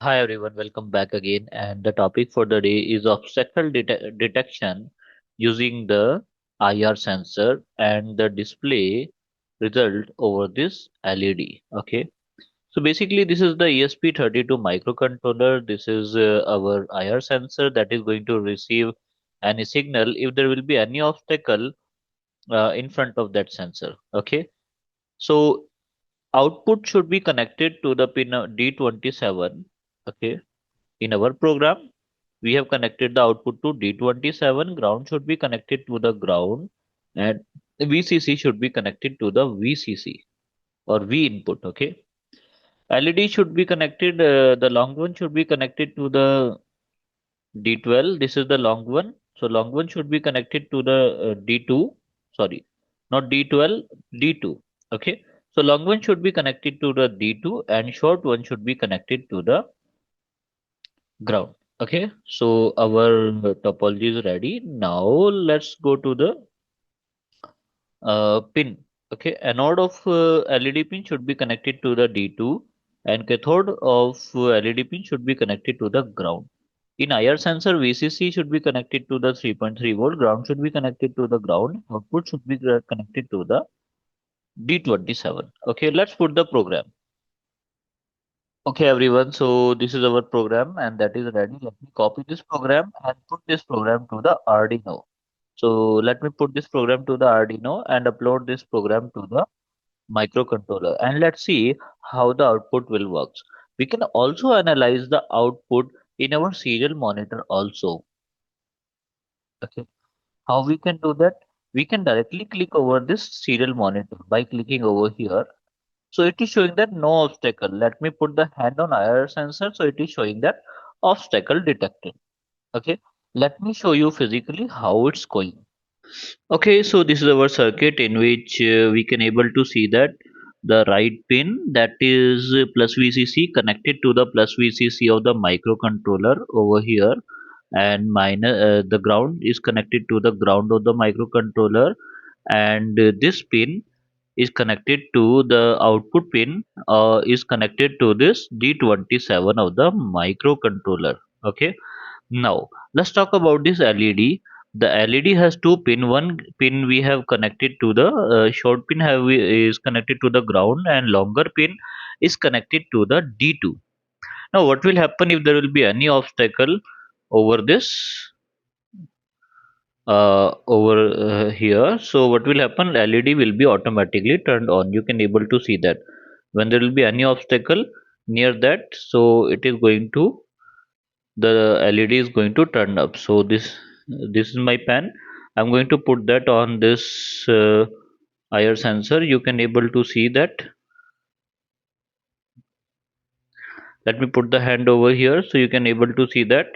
Hi everyone, welcome back again. And the topic for the day is obstacle detection using the IR sensor and the display result over this LED. Okay, so basically, this is the ESP32 microcontroller. This is our IR sensor that is going to receive any signal if there will be any obstacle in front of that sensor. Okay, so output should be connected to the pin D27. Okay, in our program, we have connected the output to D27, ground should be connected to the ground, and VCC should be connected to the VCC or V input. Okay. LED should be connected, the long one should be connected to the D12. This is the long one. So long one should be connected to the D2. Sorry, not D12, D2. Okay. So long one should be connected to the D2 and short one should be connected to the ground. Okay, so our topology is ready. Now let's go to the pin. Okay, anode of LED pin should be connected to the D2 and cathode of LED pin should be connected to the ground. In IR sensor, VCC should be connected to the 3.3 volt, ground should be connected to the ground, output should be connected to the D27. Okay, let's put the program. Okay, everyone. So this is our program and that is ready. Let me copy this program and put this program to the Arduino. So let me put this program to the Arduino and upload this program to the microcontroller. And let's see how the output will work. We can also analyze the output in our serial monitor also. Okay. How we can do that? We can directly click over this serial monitor by clicking over here. So it is showing that no obstacle. Let me put the hand on IR sensor. So it is showing that obstacle detected. Okay. Let me show you physically how it's going. Okay. So this is our circuit in which we can able to see that the right pin that is plus VCC connected to the plus VCC of the microcontroller over here and minus the ground is connected to the ground of the microcontroller and this pin is connected to the output pin is connected to this D27 of the microcontroller. Okay, now let's talk about this LED. The LED has two pin. One pin we have connected to the short pin is connected to the ground and longer pin is connected to the D2. Now what will happen if there will be any obstacle over this over here? So what will happen, LED will be automatically turned on. You can able to see that when there will be any obstacle near that, so it is going to, the LED is going to turn up. So this is my pen. I'm going to put that on this IR sensor. You can able to see that. Let me put the hand over here so you can able to see that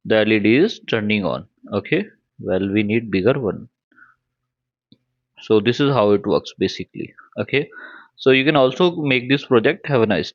the LED is turning on. Okay, well, we need bigger one. So this is how it works basically. Okay, so you can also make this project. Have a nice